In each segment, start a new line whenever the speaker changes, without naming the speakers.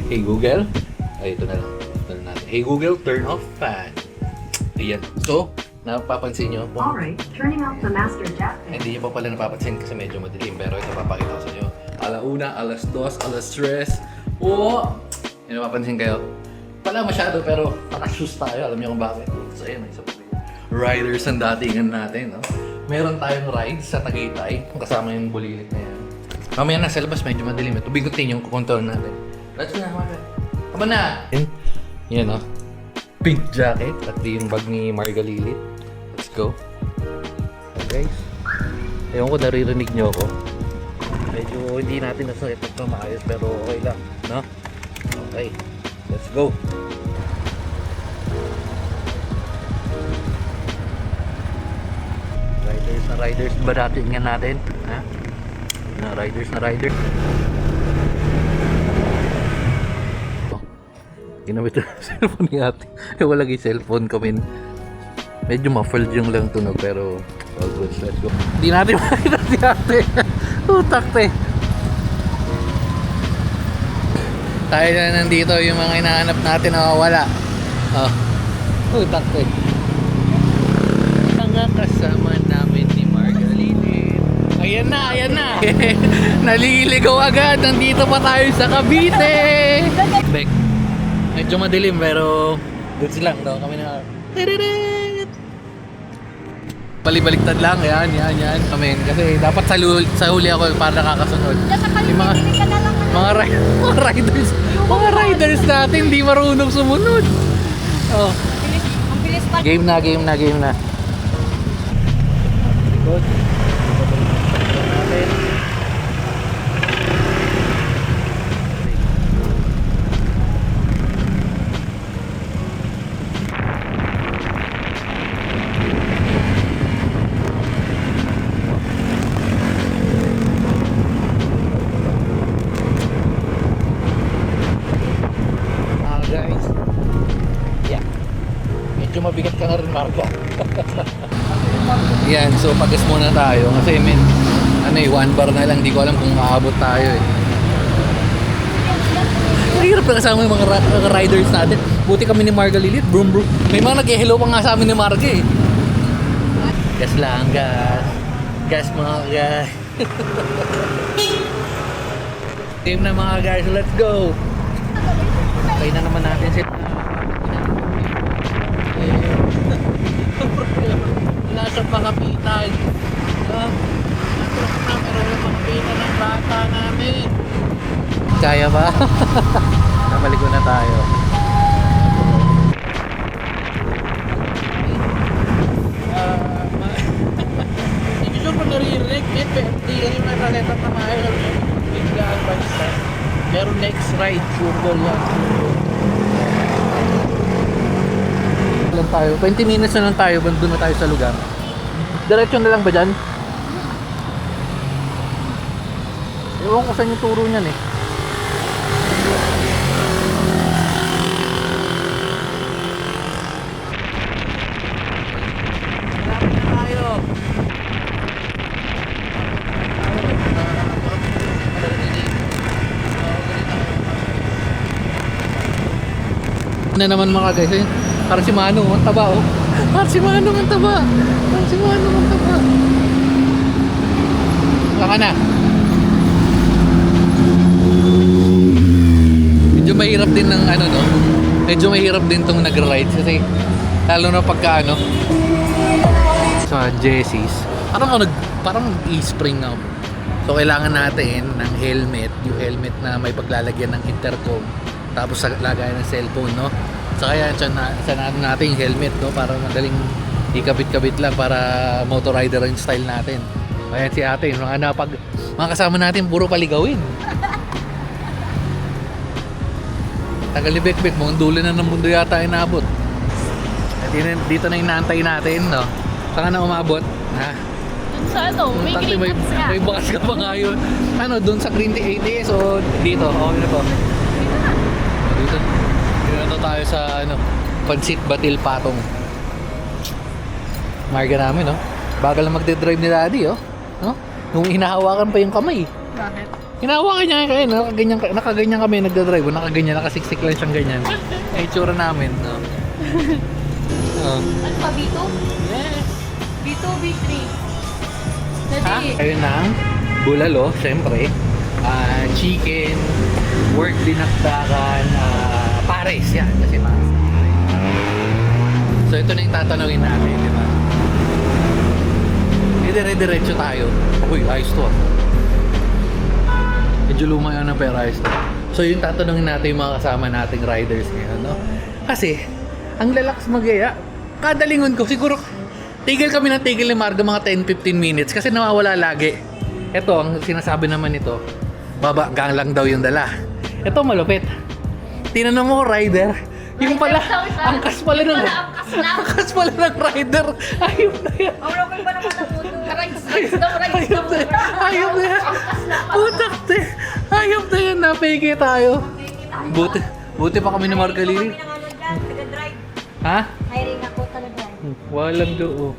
Hey Google. Ay, ito na lang. Ito na natin. Hey Google, turn off fan. Ayan. So, napapansin nyo kung
Alright, turning off the master jet fan.
hindi nyo pa pala napapansin kasi medyo madilim. Pero ito papakita ko sa inyo. Alauna, alas 2, alas 3. Oo! Yung napapansin kayo. Wala masyado pero nakashoes tayo. Alam niyo kung bakit. So ayun, isa pa rin. Riders ang datingan natin. No? Meron tayong rides sa Tagaytay. Kasama yung bulilit na yan. Mamaya na sa labas medyo madilim. Ito bigutin yung kukontrol natin. Let's go na, mamaya. Tama na! Yan no. Pink jacket at yung bag ni Marga Lilit. Let's go. Okay guys. Ewan ko naririnig nyo ako. Medyo hindi natin nasakit at maayos pero okay lang. No? Okay. Let's go. Riders ba natin nga natin? Ha? Riders. Ginamit na cellphone ni ate. Wala yung cellphone kami. Medyo muffled yung lang tunog pero all good. Let's go. Hindi natin makita si ate. Utak te. Tayo na nandito yung mga hinahanap natin na wala. Oh. Utak te. Mga kasama namin ni Marga Lilit. Ayan na. Naliligaw agad. Nandito pa tayo sa Cavite. Bek. Medyo madilim pero goods lang daw kami na. Palibaliktad lang, yan. Amen. Kasi dapat sa huli ako para nakakasunod. Yung mga riders natin hindi marunong sumunod. Oh. Game na. Good. Guys. Yeah. Medyo mabigat ka na rin, Marga. Yan, so pagas muna tayo kasi one bar na lang, di ko alam kung aabot tayo eh. Mahirap na kasama yung mga riders natin. Buti kami ni Marga Lilit, brum. May mga nag-hello pa nga sa amin ni Marga eh. Gas lang, gas mga guys. Game na mga guys, let's go. Okay na naman natin sila. Nasa pangapitan. Pero wala pangapitan ng bata namin. Kaya ba? Nabaligo na tayo. Hindi sure kung naririnig. Hindi kasi may raketat na mahal. Biglaan ba isa? Pero next ride, sure goal yan. Lang tayo. 20 minutes na lang tayo. Doon na tayo sa lugar. Diretso na lang ba dyan? Ewan ko saan yung turo niyan eh. Malapit na tayo. Na naman mga guys eh. Parang si Manong ang taba oh. Parang si Manong ang taba. Saka na. Medyo mahirap din ng no. Medyo mahirap din tong nag-ride kasi lalo na pagka sa Jesse's. Parang e-spring na. So kailangan natin ng helmet, yung helmet na may paglalagyan ng intercom. Tapos lagayan ng cellphone, no? So kaya saan natin yung helmet, no? Para madaling ikabit-kabit lang para motor rider yung style natin. Ayan si ate, mga kasama natin puro paligawin. Tagal ni Bekbek, mukhang dulo na ng mundo yata inabot. At dito na inaantay natin, no? Saka na umabot, ha?
Dun sa may green box nga.
May bukas ka pa ngayon. Doon sa Green ATS o dito? Okay na po. Dito na tayo sa Pansit Batil Patong. Marga namin, no? Bagal na magde-drive ni Daddy, oh. No? Nung hinahawakan pa yung kamay.
Bakit?
Hinahawakan niya kayo, nakaganyan kami nagdadrive, nakaganyan, nakasiksik lang siyang ganyan. Ay, itsura namin. No?
Ano pa, B2?
Yes.
B2, B3.
Ha?
Dali.
Ayun na, bulalo, syempre. Chicken, work dinakdakan, pares, yan. Kasi so ito na yung tatanungin natin, di ba? Dire-diretso tayo. Uy, ayos to. Medyo luma yun na pero ayos to. So yung tatanungin natin yung mga kasama nating riders ngayon, no? Kasi, ang lalakas magaya. Kada lingon ko, siguro, tigil kami ng tigil ni Marga mga 10-15 minutes kasi nawawala lagi. Ito, ang sinasabi naman nito, baba gang lang daw yung dala. Ito malupit. Tinanong mo, rider, yung pala, angkas pala ng angkas pala ng rider. Ayop na yan.
Ayop na yan.
Ayop na yan. Putak te. Ayop na yan. Napeke tayo. Buti pa kami ni Margalili. Ha?
Hiring ako talaga.
Walang do.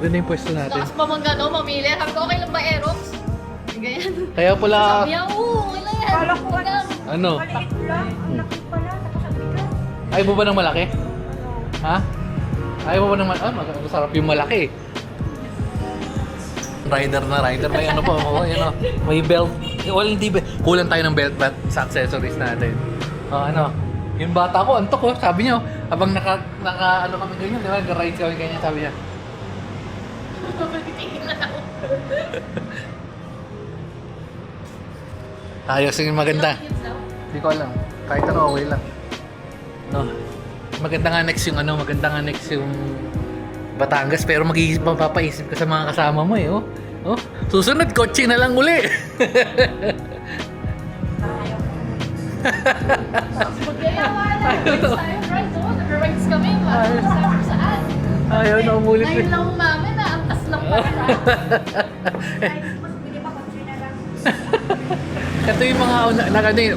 Ano yung pwesto natin?
Tapos pa mang gano'n, mamili. Sabi ko, okay lang ba, Aerox? Ganyan.
Kaya pala,
Sabi niya, oo, okay lang yan.
Kala ko
Okay lang.
ano?
Maliit lang. Ang laki pala. Tapos ang bigat.
Ayaw mo ba ng malaki? Ha? Ayaw mo ba ng malaki? Masarap yung malaki. Rider na rider. May ano pa, may belt. Well, hindi belt. Kulang tayo ng belt but sa accessories natin. Yung bata ko, antok ko. Sabi niya, habang naka ano kami ganyan, di ba? Nag-ride kami ganyan, sabi niya.
Tingin na ako.
Ayos yung maganda.
Kids daw.
Hindi ko alam. Kahit ano, okay lang. No. Maganda nga next yung Batangas, pero mapapaisip ka sa mga kasama mo eh, oh. Oh, susunod, kotse na lang uli.
Magyayawa na. Rides tayo, rides. Oo, nag-rides kami. Saan?
Ayaw na umulit.
Ngayon lang umami na. Ang tas lang pala.
Ay, mas bili pa kotse na lang.
Ito yung mga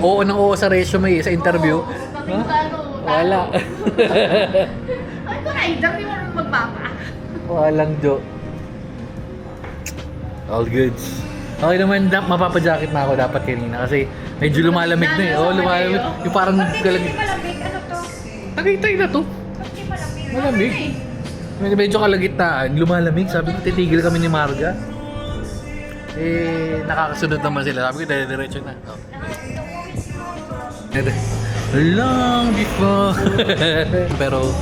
oo ng oo sa resume sa interview.
Kaming sa ano.
Wala.
Ay, ko rider. Di mo rin magpapa.
Walang jo. All goods. Okay naman, mapapajacket na ako dapat kanina kasi medyo lumalamig na eh. Oo, lumalamig. Yung parang
Pag hindi
galamig.
malamig, ano to?
Tagaytay na to.
Pag hindi malamig.
Malamig. Medyo kalagitnaan, lumalamig. Sabi ko, titigil kami ni Marga. Eh, nakakasunod naman sila. Sabi ko, dire-diretso na. Oh. Long before. Pero,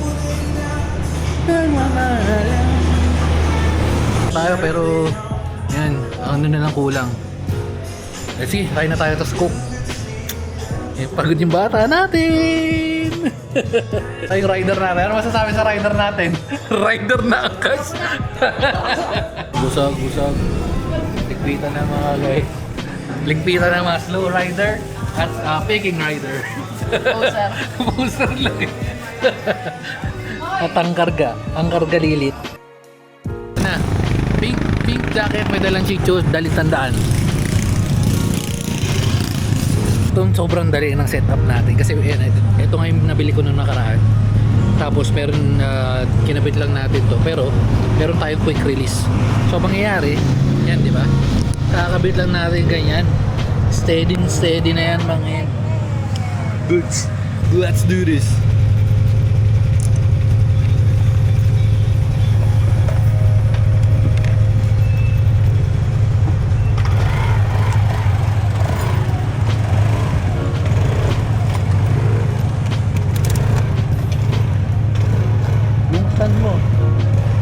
tayo pero, yan, ano na lang kulang. Eh, sige, kain na tayo sa scoop. Eh, pagod yung bata natin. Ay, yung rider natin. Ano masasabi sa rider natin? Rider na angkas. Busog. Ligpitan na mga guys. Ligpitan na mga slow rider at picking rider.
Poser.
Poser lang eh. At ang karga lilit. Na, pink jacket, may dalang chichos, dalit tandaan. Ito sobrang dali ng setup natin kasi ito nga yung nabili ko nung nakaraan. Tapos meron kinabit lang natin to pero meron tayong quick release. So mangyayari, yan di ba? Kakabit lang natin ganyan. Steady na yan mga yan. Goods. Let's do this.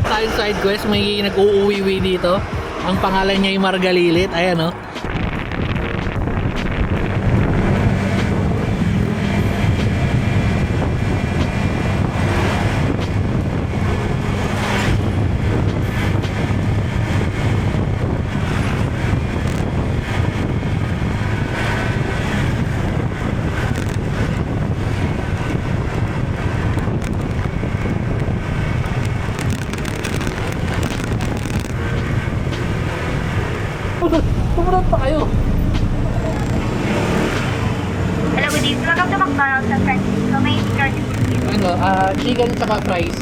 Tayong side quest, may nag-uuwiwi dito. Ang pangalan niya ay Margalilit. Ayan o. Pumunod pa kayo.
Hello, good evening. Welcome to McDonald's San Francisco. May security for you.
Chicken tsaka fries.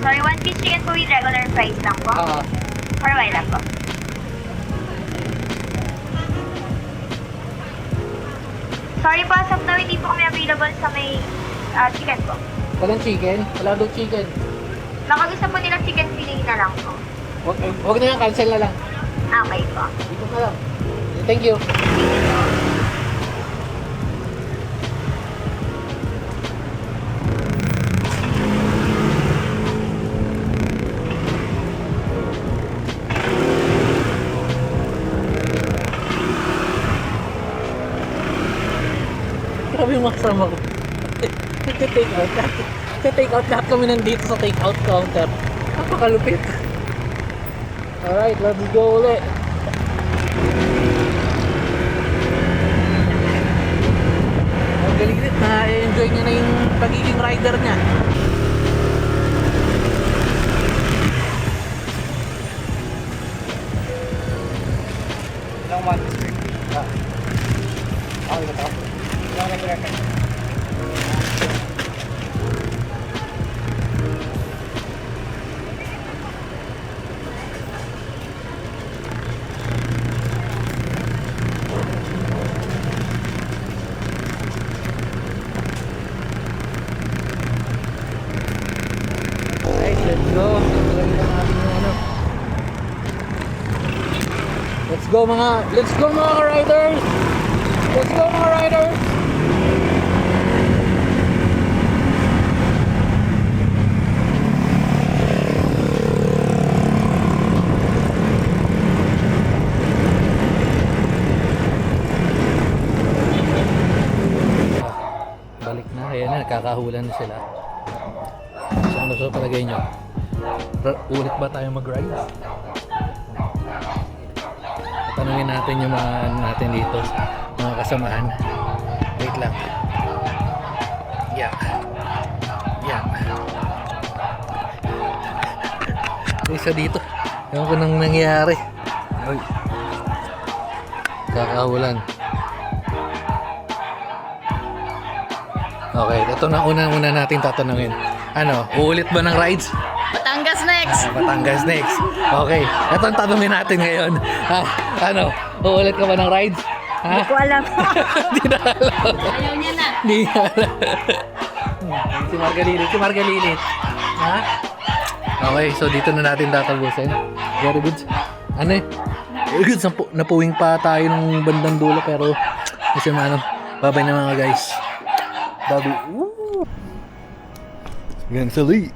Sorry, 1 piece chicken po with regular fries lang po. Or why lang po? Sorry po, as of now, hindi po kami available sa may chicken po.
Walang chicken? Wala daw chicken.
Baka gusto po nila chicken fillet na lang po.
Huwag na yan, cancel na lang.
Okay po.
Dito na lang. Thank you. Grabe yung makasama ko. Nagte-take out lahat. Nagte-take out lahat kami nandito sa take out counter. Napakalupit. Alright, let's go ulit. Ang galit na enjoy niya na yung pagiging rider niya.
Ilang one district? Okay, ito. Ilang nag-record?
Alright, let's go. Lagyan na natin yung ano. Let's go mga riders! Let's go mga riders! Balik na, ayan na, nakakahulan na sila. So ano sa palagay nyo? Ulit ba tayo mag-ride? Tanungin natin yung mga ano natin dito, mga kasamahan. Wait lang. Yeah. Isa dito. Ewan ko nang nangyari. Ay. Kakahulan. Okay, ito na una natin tatanungin. Ano, uulit ba ng rides?
Batangas next!
Batangas next. Okay, ito ang tanungin natin ngayon. Ano, uulit ka ba ng rides? Ha?
Hindi ko alam.
Hindi na alam.
Ayaw niya na.
Hindi na alam. Si Margalilit. Ha? Okay, so dito na natin tatapusin. Very good. Ano eh? Very good. Napuwing pa tayo ng bandang dulo pero kasi ano, babay na mga guys. Babi. Woo! Gang sali.